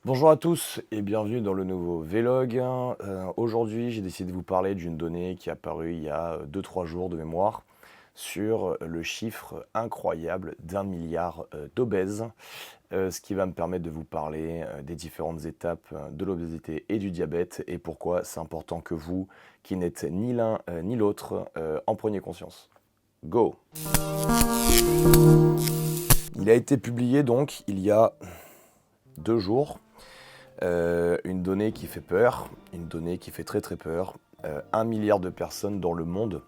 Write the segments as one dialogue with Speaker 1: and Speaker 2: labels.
Speaker 1: Bonjour à tous et bienvenue dans le nouveau Vlog. Aujourd'hui, j'ai décidé de vous parler d'une donnée qui est apparue il y a 2-3 jours de mémoire sur le chiffre incroyable d'1 milliard d'obèses, ce qui va me permettre de vous parler des différentes étapes de l'obésité et du diabète et pourquoi c'est important que vous, qui n'êtes ni l'un ni l'autre, en preniez conscience. Go! Il a été publié donc il y a 2 jours. Une donnée qui fait peur, une donnée qui fait très très peur. 1 milliard de personnes dans le monde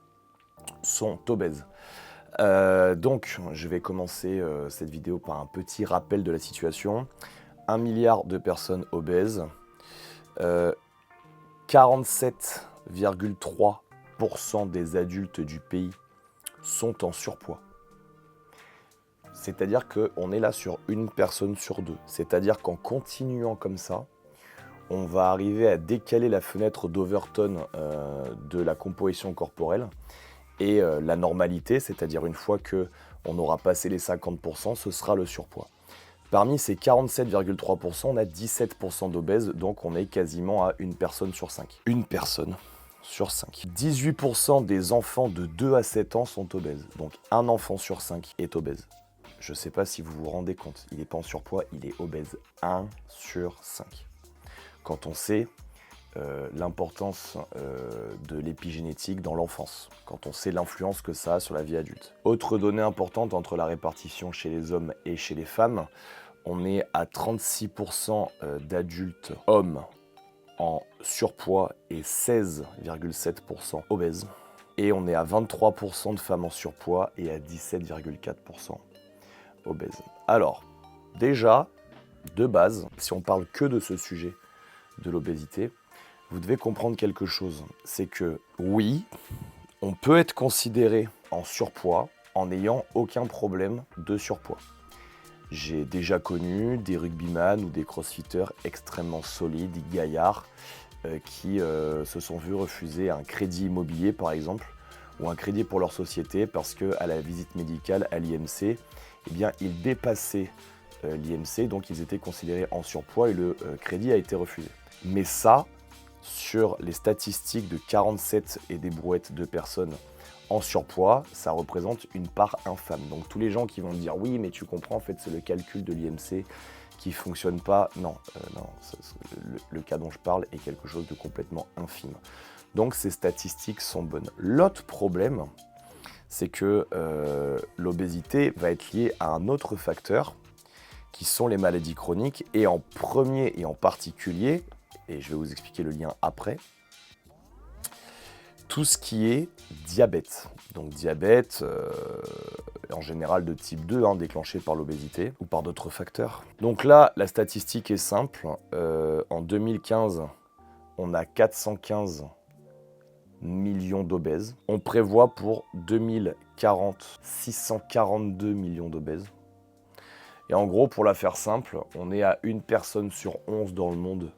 Speaker 1: sont obèses. Donc, je vais commencer cette vidéo par un petit rappel de la situation. 1 milliard de personnes obèses, 47,3% des adultes du pays sont en surpoids. C'est-à-dire qu'on est là sur une personne sur deux. C'est-à-dire qu'en continuant comme ça, on va arriver à décaler la fenêtre d'Overton de la composition corporelle et la normalité, c'est-à-dire une fois qu'on aura passé les 50%, ce sera le surpoids. Parmi ces 47,3%, on a 17% d'obèses, donc on est quasiment à une personne sur 5. Une personne sur 5. 18% des enfants de 2 à 7 ans sont obèses, donc un enfant sur 5 est obèse. Je ne sais pas si vous vous rendez compte, il n'est pas en surpoids, il est obèse. 1 sur 5. Quand on sait l'importance de l'épigénétique dans l'enfance, quand on sait l'influence que ça a sur la vie adulte. Autre donnée importante entre la répartition chez les hommes et chez les femmes, on est à 36% d'adultes hommes en surpoids et 16,7% obèses. Et on est à 23% de femmes en surpoids et à 17,4% obèses. Alors, déjà, de base, si on parle que de ce sujet de l'obésité, vous devez comprendre quelque chose. C'est que oui, on peut être considéré en surpoids en n'ayant aucun problème de surpoids. J'ai déjà connu des rugbyman ou des crossfitters extrêmement solides, gaillards, qui se sont vus refuser un crédit immobilier par exemple, ou un crédit pour leur société parce qu'à la visite médicale à l'IMC, eh bien, ils dépassaient l'IMC, donc ils étaient considérés en surpoids et le crédit a été refusé. Mais ça, sur les statistiques de 47 et des brouettes de personnes en surpoids, ça représente une part infâme. Donc tous les gens qui vont dire oui, mais tu comprends, en fait c'est le calcul de l'IMC qui ne fonctionne pas. Non, le cas dont je parle est quelque chose de complètement infime. Donc ces statistiques sont bonnes. L'autre problème, c'est que l'obésité va être liée à un autre facteur qui sont les maladies chroniques et en premier et en particulier, et je vais vous expliquer le lien après, tout ce qui est diabète. Donc diabète, en général de type 2, déclenché par l'obésité ou par d'autres facteurs. Donc là, la statistique est simple. En 2015, on a 415 millions d'obèses. On prévoit pour 2040 642 millions d'obèses. Et en gros, pour la faire simple, on est à une personne sur 11 dans le monde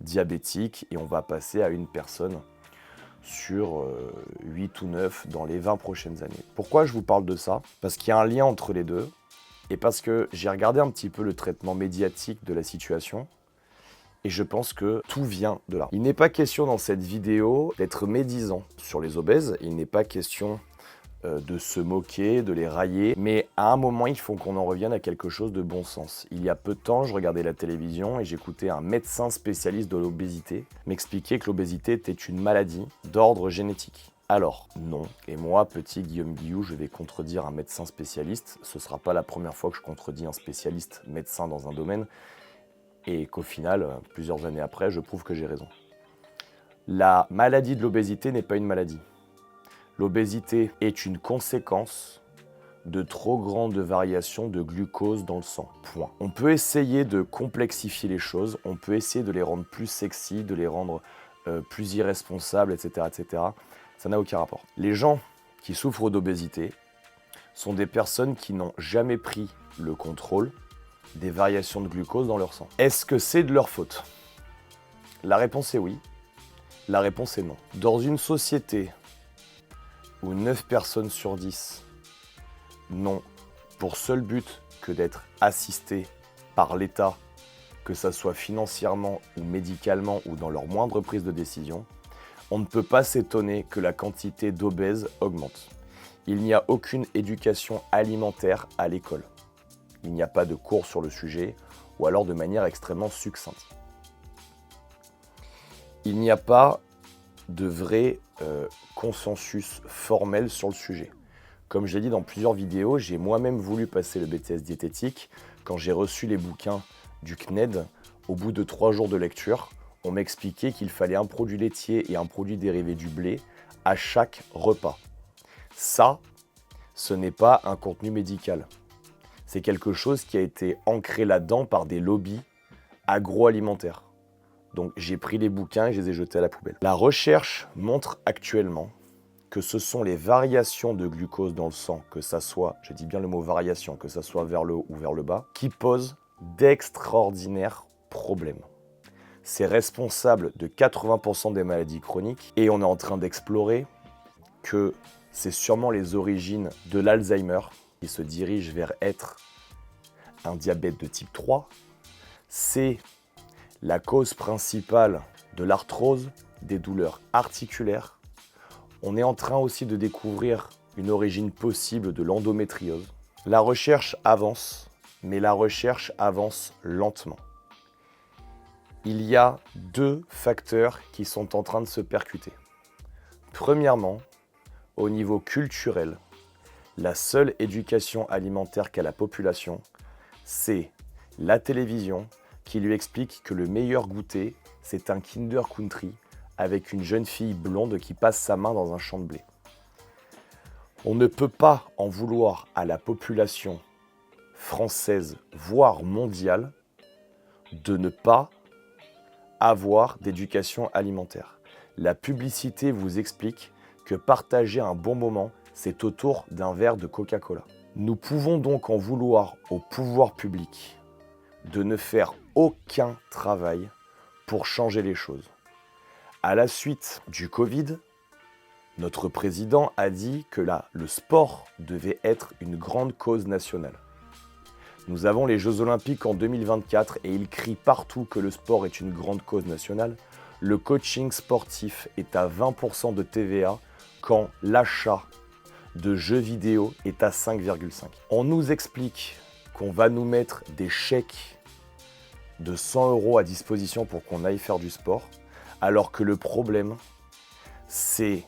Speaker 1: diabétique et on va passer à une personne sur 8 ou 9 dans les 20 prochaines années. Pourquoi je vous parle de ça? Parce qu'il y a un lien entre les deux et parce que j'ai regardé un petit peu le traitement médiatique de la situation et je pense que tout vient de là. Il n'est pas question dans cette vidéo d'être médisant sur les obèses, il n'est pas question de se moquer, de les railler, mais à un moment, il faut qu'on en revienne à quelque chose de bon sens. Il y a peu de temps, je regardais la télévision et j'écoutais un médecin spécialiste de l'obésité m'expliquer que l'obésité était une maladie d'ordre génétique. Alors, non. Et moi, petit Guillaume Guillou, je vais contredire un médecin spécialiste. Ce ne sera pas la première fois que je contredis un spécialiste médecin dans un domaine et qu'au final, plusieurs années après, je prouve que j'ai raison. La maladie de l'obésité n'est pas une maladie. L'obésité est une conséquence de trop grandes variations de glucose dans le sang. Point. On peut essayer de complexifier les choses, on peut essayer de les rendre plus sexy, de les rendre plus irresponsables, etc., etc. Ça n'a aucun rapport. Les gens qui souffrent d'obésité sont des personnes qui n'ont jamais pris le contrôle des variations de glucose dans leur sang. Est-ce que c'est de leur faute? La réponse est oui. La réponse est non. Dans une société où 9 personnes sur 10 n'ont pour seul but que d'être assistées par l'État que ça soit financièrement ou médicalement ou dans leur moindre prise de décision, on ne peut pas s'étonner que la quantité d'obèses augmente. Il n'y a aucune éducation alimentaire à l'école. Il n'y a pas de cours sur le sujet, ou alors de manière extrêmement succincte. Il n'y a pas de vrai consensus formel sur le sujet. Comme je l'ai dit dans plusieurs vidéos, j'ai moi-même voulu passer le BTS diététique. Quand j'ai reçu les bouquins du CNED, au bout de 3 jours de lecture, on m'expliquait qu'il fallait un produit laitier et un produit dérivé du blé à chaque repas. Ça, ce n'est pas un contenu médical. C'est quelque chose qui a été ancré là-dedans par des lobbies agroalimentaires. Donc j'ai pris les bouquins et je les ai jetés à la poubelle. La recherche montre actuellement que ce sont les variations de glucose dans le sang, que ça soit, je dis bien le mot variation, que ça soit vers le haut ou vers le bas, qui posent d'extraordinaires problèmes. C'est responsable de 80% des maladies chroniques et on est en train d'explorer que c'est sûrement les origines de l'Alzheimer qui se dirige vers être un diabète de type 3. C'est la cause principale de l'arthrose, des douleurs articulaires. On est en train aussi de découvrir une origine possible de l'endométriose. La recherche avance, mais la recherche avance lentement. Il y a 2 facteurs qui sont en train de se percuter. Premièrement, au niveau culturel, la seule éducation alimentaire qu'a la population, c'est la télévision qui lui explique que le meilleur goûter, c'est un Kinder Country avec une jeune fille blonde qui passe sa main dans un champ de blé. On ne peut pas en vouloir à la population française, voire mondiale, de ne pas avoir d'éducation alimentaire. La publicité vous explique que partager un bon moment, c'est autour d'un verre de Coca-Cola. Nous pouvons donc en vouloir au pouvoir public de ne faire aucun travail pour changer les choses. À la suite du Covid, notre président a dit que le sport devait être une grande cause nationale. Nous avons les Jeux Olympiques en 2024 et il crie partout que le sport est une grande cause nationale. Le coaching sportif est à 20% de TVA quand l'achat de jeux vidéo est à 5,5. On nous explique qu'on va nous mettre des chèques de 100 € à disposition pour qu'on aille faire du sport, alors que le problème, c'est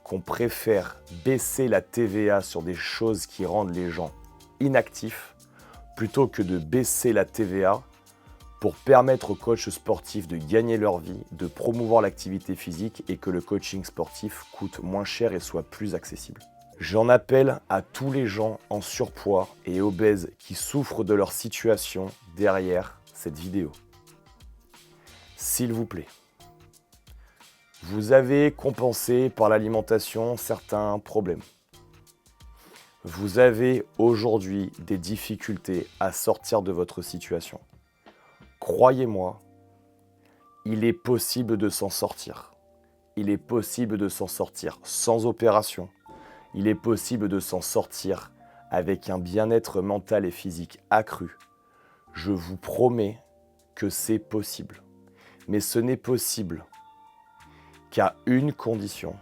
Speaker 1: qu'on préfère baisser la TVA sur des choses qui rendent les gens inactifs plutôt que de baisser la TVA pour permettre aux coachs sportifs de gagner leur vie, de promouvoir l'activité physique et que le coaching sportif coûte moins cher et soit plus accessible. J'en appelle à tous les gens en surpoids et obèses qui souffrent de leur situation derrière cette vidéo. S'il vous plaît, vous avez compensé par l'alimentation certains problèmes. Vous avez aujourd'hui des difficultés à sortir de votre situation. Croyez-moi, il est possible de s'en sortir. Il est possible de s'en sortir sans opération. Il est possible de s'en sortir avec un bien-être mental et physique accru. Je vous promets que c'est possible. Mais ce n'est possible qu'à une condition.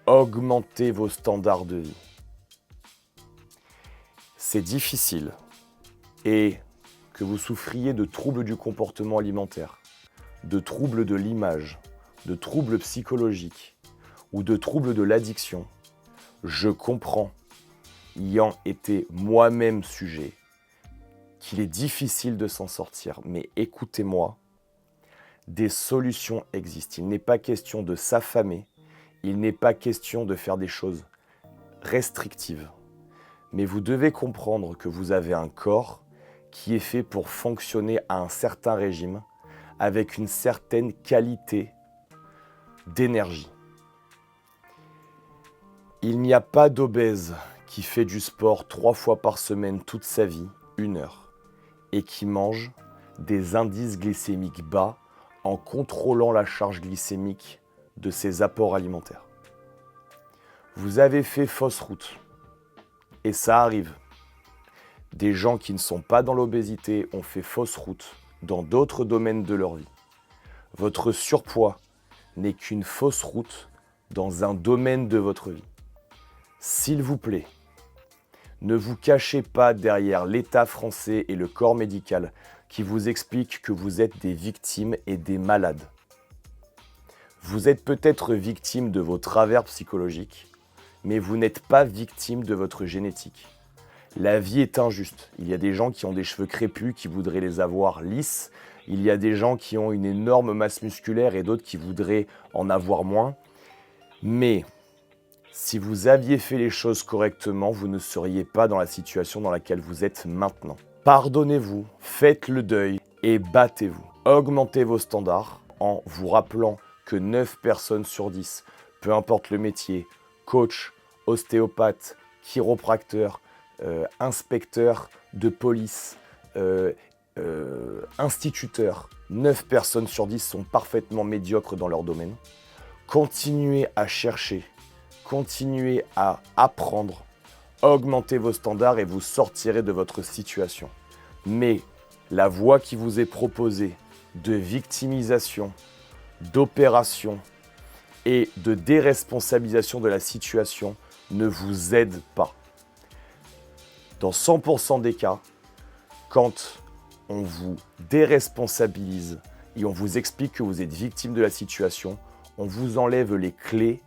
Speaker 1: Augmentez vos standards de vie. C'est difficile et que vous souffriez de troubles du comportement alimentaire, de troubles de l'image, de troubles psychologiques ou de troubles de l'addiction, je comprends, ayant été moi-même sujet, qu'il est difficile de s'en sortir. Mais écoutez-moi, des solutions existent. Il n'est pas question de s'affamer, il n'est pas question de faire des choses restrictives. Mais vous devez comprendre que vous avez un corps qui est fait pour fonctionner à un certain régime avec une certaine qualité d'énergie. Il n'y a pas d'obèse qui fait du sport 3 fois par semaine toute sa vie, 1 heure, et qui mange des indices glycémiques bas en contrôlant la charge glycémique de ses apports alimentaires. Vous avez fait fausse route, et ça arrive. Des gens qui ne sont pas dans l'obésité ont fait fausse route dans d'autres domaines de leur vie. Votre surpoids n'est qu'une fausse route dans un domaine de votre vie. S'il vous plaît, ne vous cachez pas derrière l'État français et le corps médical qui vous expliquent que vous êtes des victimes et des malades. Vous êtes peut-être victime de vos travers psychologiques, mais vous n'êtes pas victime de votre génétique. La vie est injuste. Il y a des gens qui ont des cheveux crépus qui voudraient les avoir lisses. Il y a des gens qui ont une énorme masse musculaire et d'autres qui voudraient en avoir moins. Mais si vous aviez fait les choses correctement, vous ne seriez pas dans la situation dans laquelle vous êtes maintenant. Pardonnez-vous, faites le deuil et battez-vous. Augmentez vos standards en vous rappelant que 9 personnes sur 10, peu importe le métier, coach, ostéopathe, chiropracteur, inspecteur de police, instituteur, 9 personnes sur 10 sont parfaitement médiocres dans leur domaine. Continuez à chercher, continuez à apprendre, augmentez vos standards et vous sortirez de votre situation. Mais la voie qui vous est proposée de victimisation, d'opération et de déresponsabilisation de la situation ne vous aide pas. Dans 100% des cas, quand on vous déresponsabilise et on vous explique que vous êtes victime de la situation, on vous enlève les clés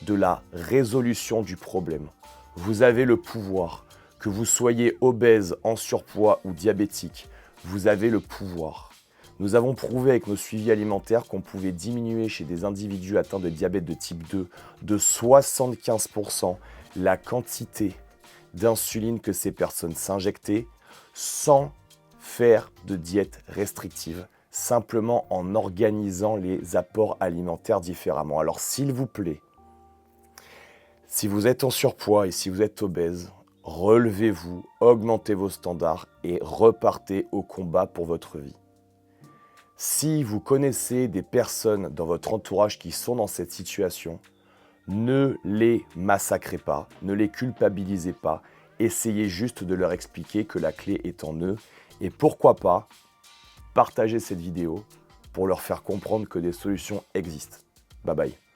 Speaker 1: de la résolution du problème. Vous avez le pouvoir, que vous soyez obèse, en surpoids ou diabétique, vous avez le pouvoir. Nous avons prouvé avec nos suivis alimentaires qu'on pouvait diminuer chez des individus atteints de diabète de type 2 de 75% la quantité d'insuline que ces personnes s'injectaient sans faire de diète restrictive, simplement en organisant les apports alimentaires différemment. Alors s'il vous plaît, si vous êtes en surpoids et si vous êtes obèse, relevez-vous, augmentez vos standards et repartez au combat pour votre vie. Si vous connaissez des personnes dans votre entourage qui sont dans cette situation, ne les massacrez pas, ne les culpabilisez pas, essayez juste de leur expliquer que la clé est en eux et pourquoi pas partagez cette vidéo pour leur faire comprendre que des solutions existent. Bye bye.